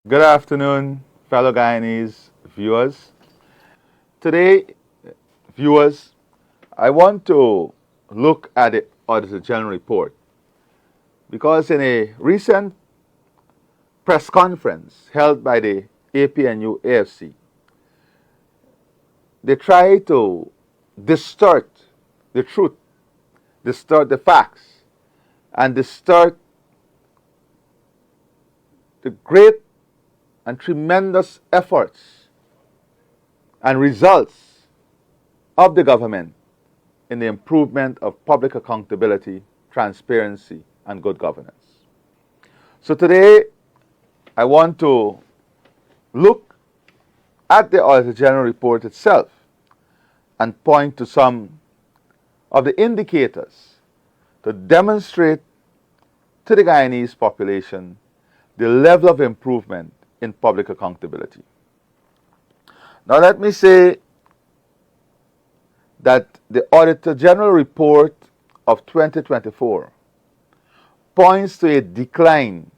Good afternoon, fellow Guyanese viewers. Today, viewers, I want to look at the Auditor General report because in a recent press conference held by the APNU AFC, they try to distort the truth, distort the facts, and distort the great and tremendous efforts and results of the government in the improvement of public accountability, transparency, and good governance. So today, I want to look at the Auditor General report itself and point to some of the indicators to demonstrate to the Guyanese population the level of improvement in public accountability. Now let me say that the Auditor General report of 2024 points to a decline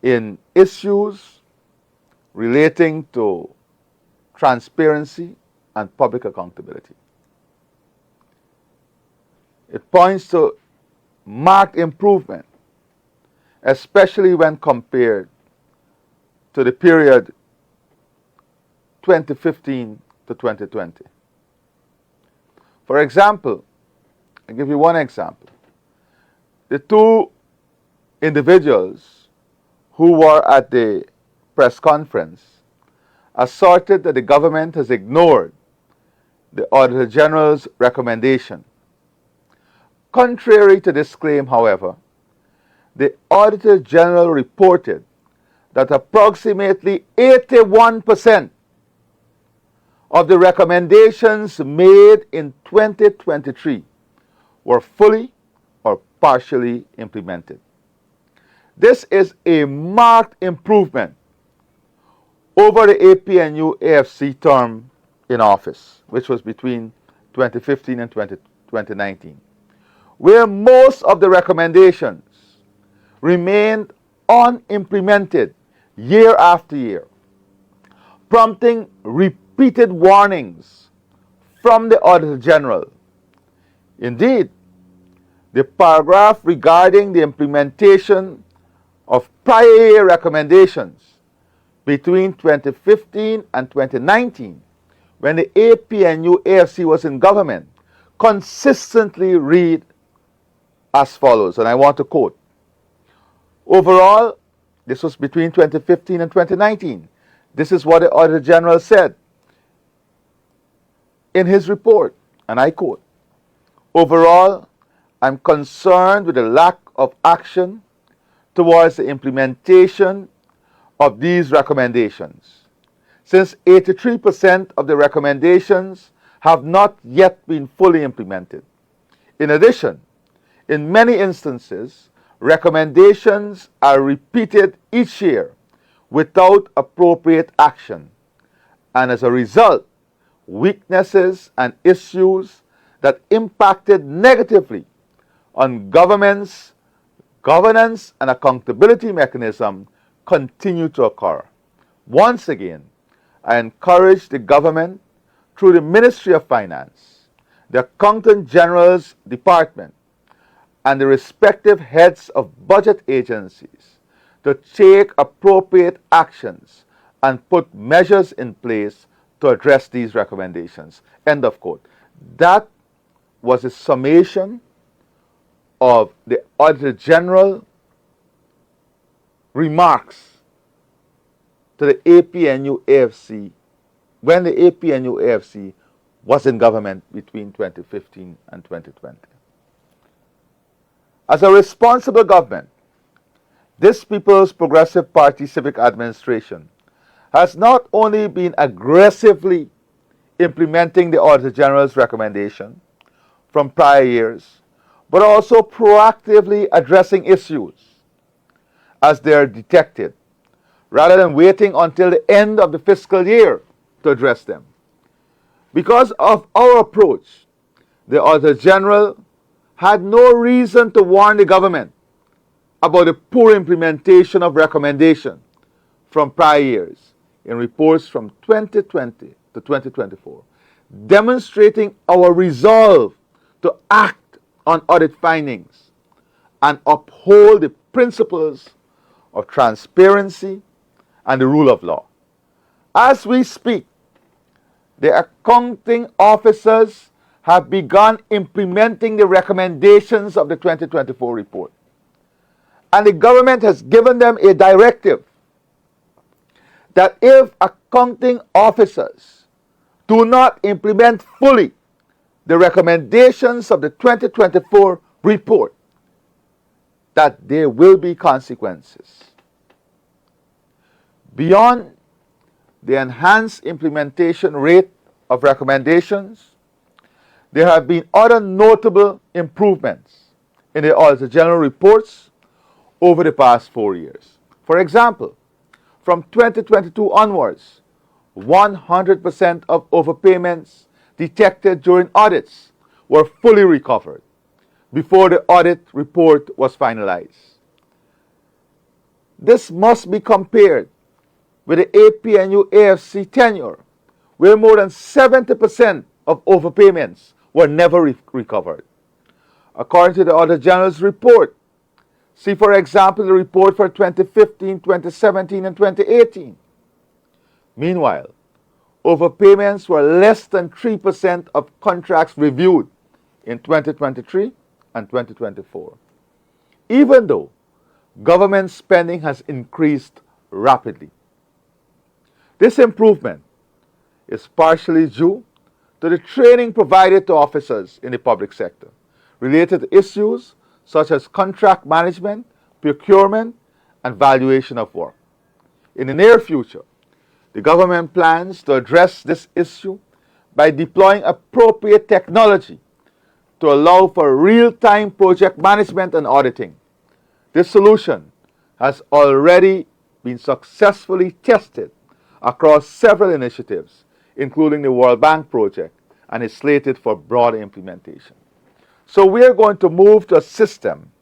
in issues relating to transparency and public accountability. It points to marked improvement, especially when compared to the period 2015 to 2020. For example, I'll give you one example. The two individuals who were at the press conference asserted that the government has ignored the Auditor General's recommendation. Contrary to this claim, however, the Auditor General reported that approximately 81% of the recommendations made in 2023 were fully or partially implemented. This is a marked improvement over the APNU AFC term in office, which was between 2015 and 2019, where most of the recommendations remained unimplemented year after year, prompting repeated warnings from the Auditor General. Indeed, the paragraph regarding the implementation of prior year recommendations between 2015 and 2019, when the APNU AFC was in government, consistently read as follows, and I want to quote. Overall, this was between 2015 and 2019. This is what the Auditor General said in his report, and I quote, overall, I'm concerned with the lack of action towards the implementation of these recommendations, since 83% of the recommendations have not yet been fully implemented. In addition, in many instances, recommendations are repeated each year without appropriate action, and as a result, weaknesses and issues that impacted negatively on government's governance and accountability mechanism continue to occur. Once again, I encourage the government through the Ministry of Finance, the Accountant General's Department, and the respective heads of budget agencies to take appropriate actions and put measures in place to address these recommendations. End of quote. That was a summation of the Auditor General remarks to the APNU AFC when the APNU AFC was in government between 2015 and 2020. As a responsible government, this People's Progressive Party civic administration has not only been aggressively implementing the Auditor General's recommendation from prior years, but also proactively addressing issues as they are detected, rather than waiting until the end of the fiscal year to address them. Because of our approach, the Auditor General had no reason to warn the government about the poor implementation of recommendations from prior years in reports from 2020 to 2024, demonstrating our resolve to act on audit findings and uphold the principles of transparency and the rule of law. As we speak, the accounting officers have begun implementing the recommendations of the 2024 report. And the government has given them a directive that if accounting officers do not implement fully the recommendations of the 2024 report, that there will be consequences. Beyond the enhanced implementation rate of recommendations, there have been other notable improvements in the Auditor General reports over the past 4 years. For example, from 2022 onwards, 100% of overpayments detected during audits were fully recovered before the audit report was finalized. This must be compared with the APNU AFC tenure, where more than 70% of overpayments were never recovered. According to the Auditor General's report, see for example the report for 2015, 2017, and 2018. Meanwhile, overpayments were less than 3% of contracts reviewed in 2023 and 2024, even though government spending has increased rapidly. This improvement is partially due to the training provided to officers in the public sector related to issues such as contract management, procurement, and valuation of work. In the near future, the government plans to address this issue by deploying appropriate technology to allow for real-time project management and auditing. This solution has already been successfully tested across several initiatives, including the World Bank project, and is slated for broad implementation. So we are going to move to a system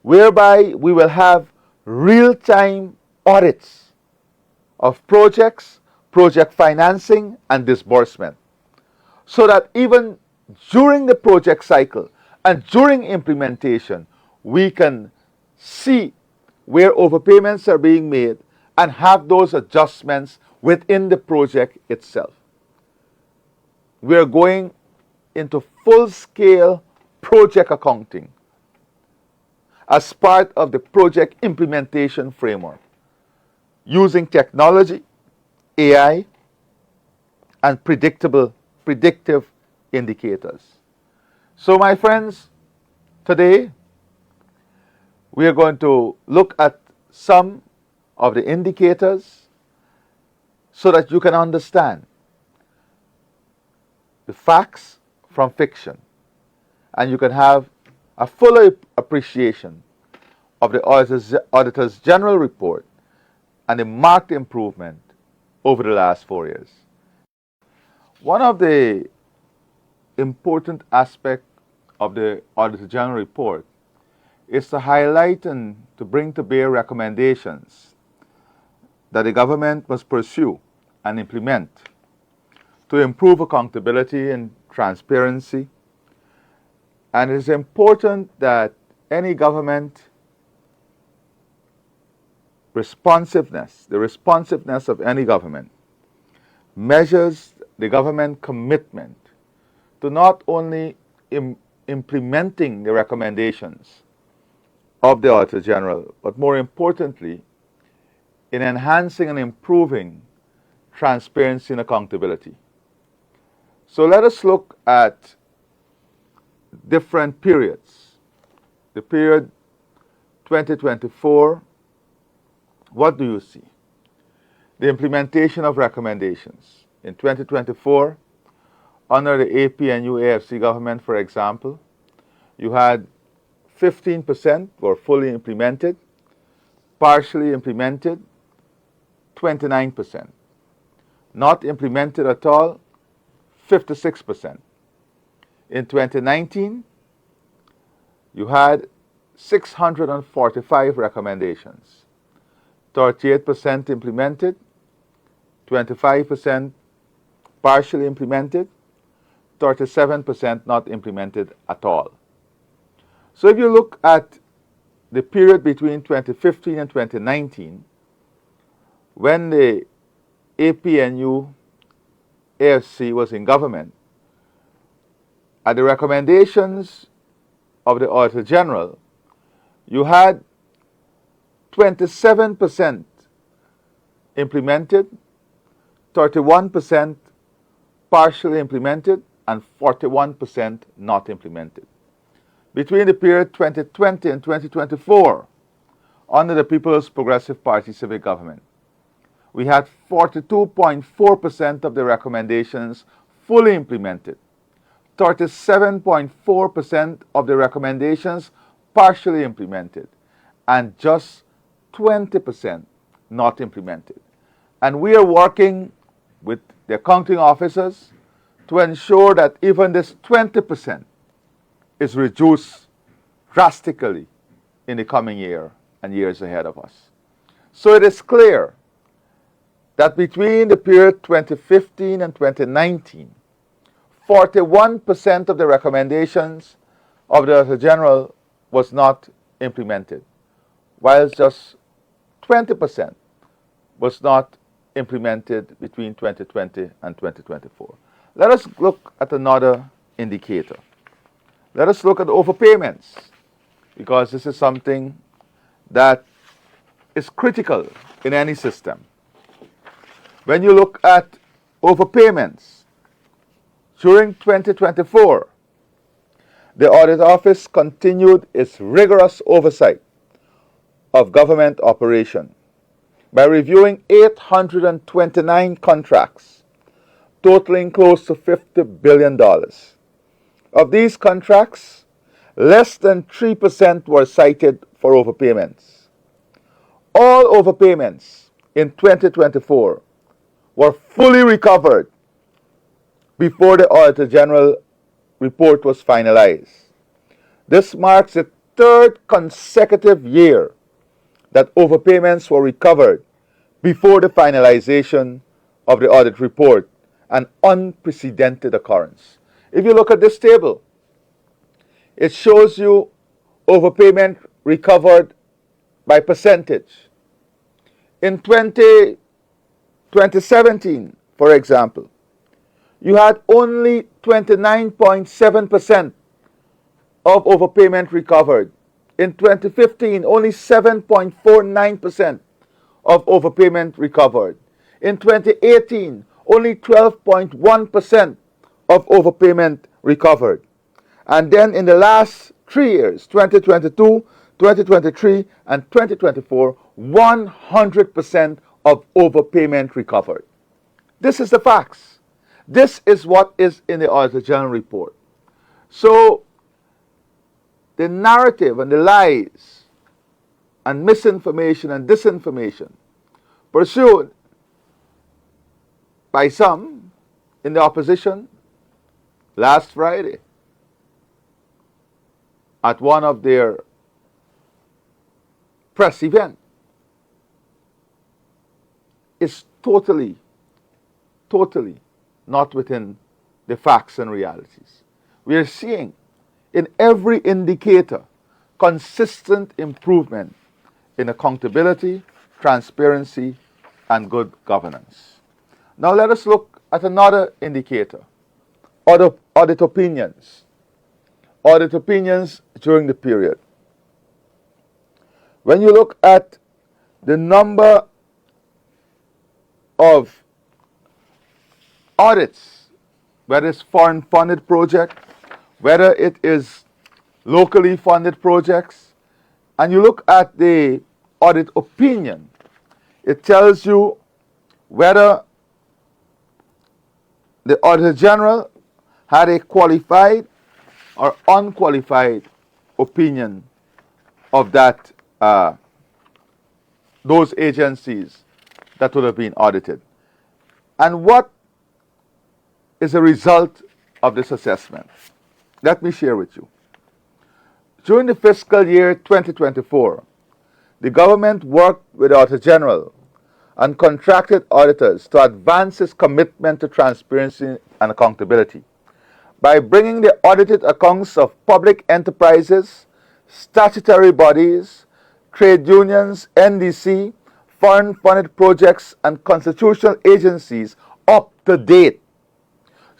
whereby we will have real-time audits of projects, project financing, and disbursement, so that even during the project cycle and during implementation, we can see where overpayments are being made and have those adjustments within the project itself. We are going into full-scale project accounting as part of the project implementation framework, using technology, AI, and predictive indicators. So my friends, today we are going to look at some of the indicators so that you can understand the facts from fiction and you can have a fuller appreciation of the Auditor's General Report and the marked improvement over the last 4 years. One of the important aspects of the Auditor General Report is to highlight and to bring to bear recommendations that the government must pursue and implement to improve accountability and transparency. And it is important that any government responsiveness, the responsiveness of any government, measures the government commitment to not only implementing the recommendations of the Auditor General, but more importantly, in enhancing and improving transparency and accountability. So let us look at different periods. The period 2024, what do you see? The implementation of recommendations. In 2024, under the APNU AFC government, for example, you had 15% were fully implemented, partially implemented, 29%. Not implemented at all, 56%. In 2019, you had 645 recommendations. 38% implemented, 25% partially implemented, 37% not implemented at all. So if you look at the period between 2015 and 2019, when the APNU AFC was in government, at the recommendations of the Auditor General, you had 27% implemented, 31% partially implemented, and 41% not implemented. Between the period 2020 and 2024, under the People's Progressive Party civic government, we had 42.4% of the recommendations fully implemented, 37.4% of the recommendations partially implemented, and just 20% not implemented. And we are working with the accounting officers to ensure that even this 20% is reduced drastically in the coming year and years ahead of us. So it is clear that between the period 2015 and 2019, 41% of the recommendations of the Auditor General was not implemented, while just 20% was not implemented between 2020 and 2024. Let us look at another indicator. Let us look at overpayments, because this is something that is critical in any system. When you look at overpayments, during 2024, the Audit Office continued its rigorous oversight of government operation by reviewing 829 contracts, totaling close to $50 billion. Of these contracts, less than 3% were cited for overpayments. All overpayments in 2024 were fully recovered before the Auditor General report was finalized. This marks the third consecutive year that overpayments were recovered before the finalization of the audit report, an unprecedented occurrence. If you look at this table, it shows you overpayment recovered by percentage. In 2017, for example, you had only 29.7% of overpayment recovered. In 2015, only 7.49% of overpayment recovered. In 2018, only 12.1% of overpayment recovered. And then in the last 3 years, 2022, 2023, and 2024, 100% of overpayment recovered. This is the facts. This is what is in the Auditor General report. So, the narrative and the lies and misinformation and disinformation pursued by some in the opposition last Friday at one of their press events is totally not within the facts and realities. We are seeing in every indicator consistent improvement in accountability, transparency, and good governance. Now let us look at another indicator, audit opinions. Audit opinions during the period. When you look at the number of audits, whether it's foreign funded project, whether it is locally funded projects, and you look at the audit opinion, it tells you whether the Auditor General had a qualified or unqualified opinion of that those agencies that would have been audited. And what is the result of this assessment? Let me share with you. During the fiscal year 2024, the government worked with the Auditor General and contracted auditors to advance its commitment to transparency and accountability by bringing the audited accounts of public enterprises, statutory bodies, trade unions, NDC, foreign funded projects, and constitutional agencies up to date.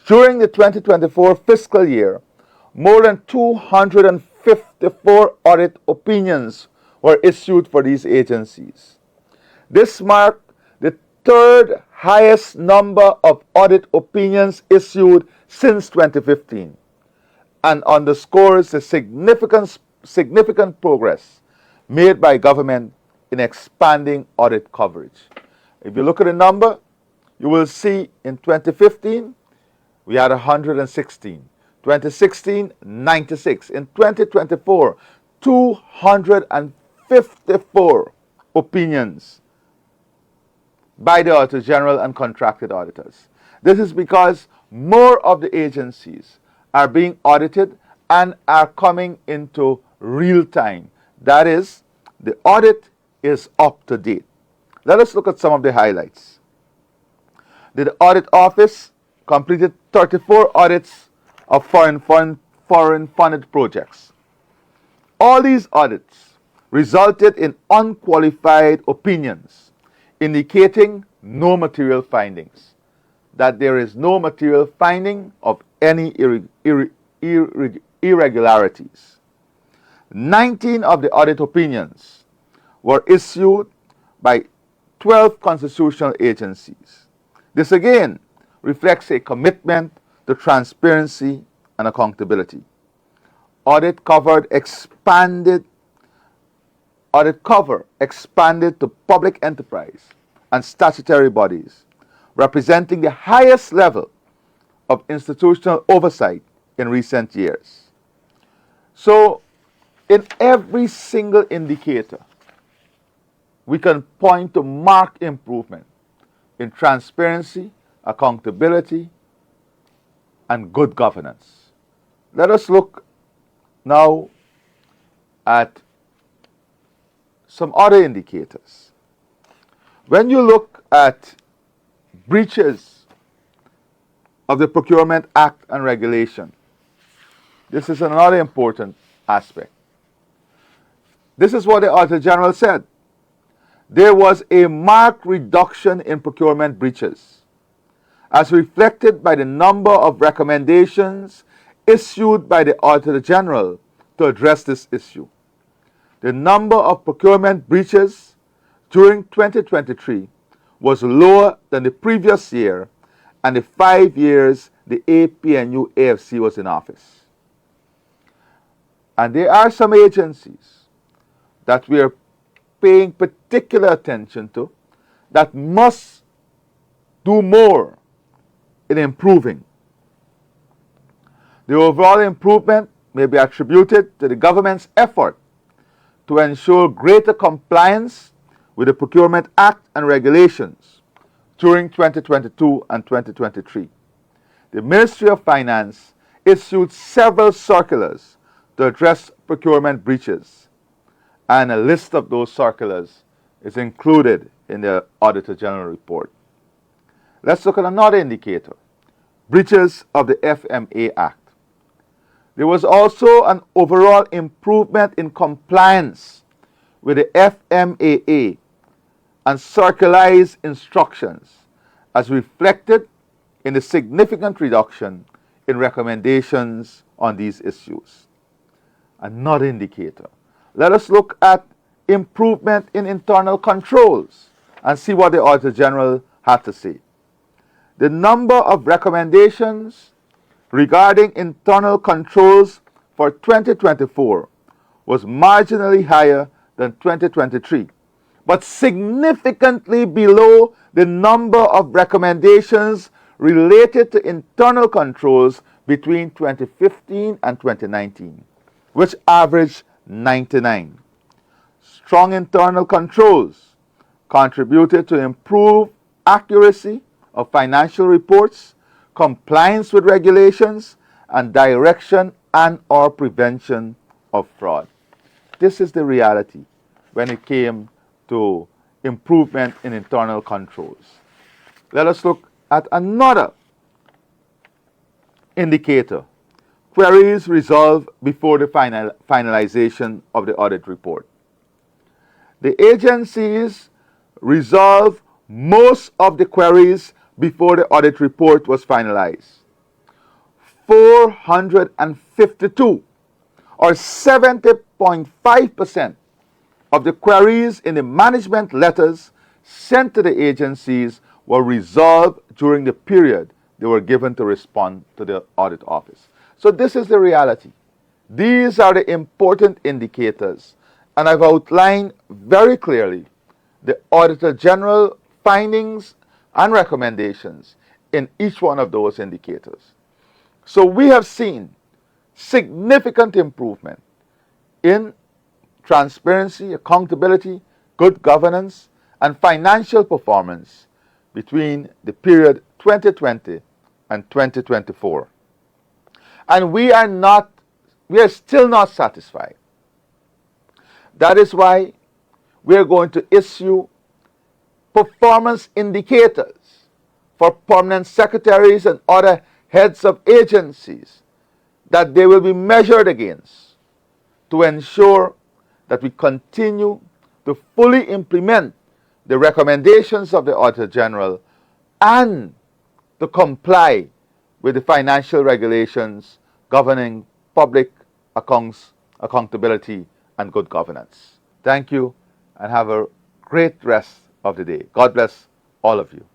During the 2024 fiscal year, more than 254 audit opinions were issued for these agencies. This marked the third highest number of audit opinions issued since 2015 and underscores the significant progress made by government in expanding audit coverage. If you look at the number, you will see in 2015 we had 116. 2016, 96. In 2024, 254 opinions by the Auditor General and contracted auditors. This is because more of the agencies are being audited and are coming into real time. That is, the audit is up to date. Let us look at some of the highlights. The Audit Office completed 34 audits of foreign funded projects. All these audits resulted in unqualified opinions indicating no material findings, that there is no material finding of any irregularities. 19 of the audit opinions were issued by 12 constitutional agencies. This again reflects a commitment to transparency and accountability. Audit cover expanded to public enterprise and statutory bodies, representing the highest level of institutional oversight in recent years. So, in every single indicator, we can point to marked improvement in transparency, accountability, and good governance. Let us look now at some other indicators. When you look at breaches of the Procurement Act and regulation, this is another important aspect. This is what the Auditor General said. There was a marked reduction in procurement breaches, as reflected by the number of recommendations issued by the Auditor General to address this issue. The number of procurement breaches during 2023 was lower than the previous year and the 5 years the APNU AFC was in office. And there are some agencies that we are paying particular attention to that must do more in improving. The overall improvement may be attributed to the government's effort to ensure greater compliance with the Procurement Act and regulations during 2022 and 2023. The Ministry of Finance issued several circulars to address procurement breaches, and a list of those circulars is included in the Auditor General report. Let's look at another indicator, breaches of the FMA Act. There was also an overall improvement in compliance with the FMAA and circularized instructions, as reflected in the significant reduction in recommendations on these issues. Another indicator. Let us look at improvement in internal controls and see what the Auditor General had to say. The number of recommendations regarding internal controls for 2024 was marginally higher than 2023, but significantly below the number of recommendations related to internal controls between 2015 and 2019, which averaged 99. Strong internal controls contributed to improved accuracy of financial reports, compliance with regulations, and direction and/or prevention of fraud. This is the reality when it came to improvement in internal controls. Let us look at another indicator. Queries resolved before the finalization of the audit report. The agencies resolved most of the queries before the audit report was finalized. 452, or 70.5% of the queries in the management letters sent to the agencies were resolved during the period they were given to respond to the audit office. So this is the reality. These are the important indicators, and I've outlined very clearly the Auditor General findings and recommendations in each one of those indicators. So we have seen significant improvement in transparency, accountability, good governance, and financial performance between the period 2020 and 2024. And we are still not satisfied. That is why we are going to issue performance indicators for permanent secretaries and other heads of agencies that they will be measured against to ensure that we continue to fully implement the recommendations of the Auditor General and to comply with the financial regulations governing public accounts, accountability, and good governance. Thank you, and have a great rest of the day. God bless all of you.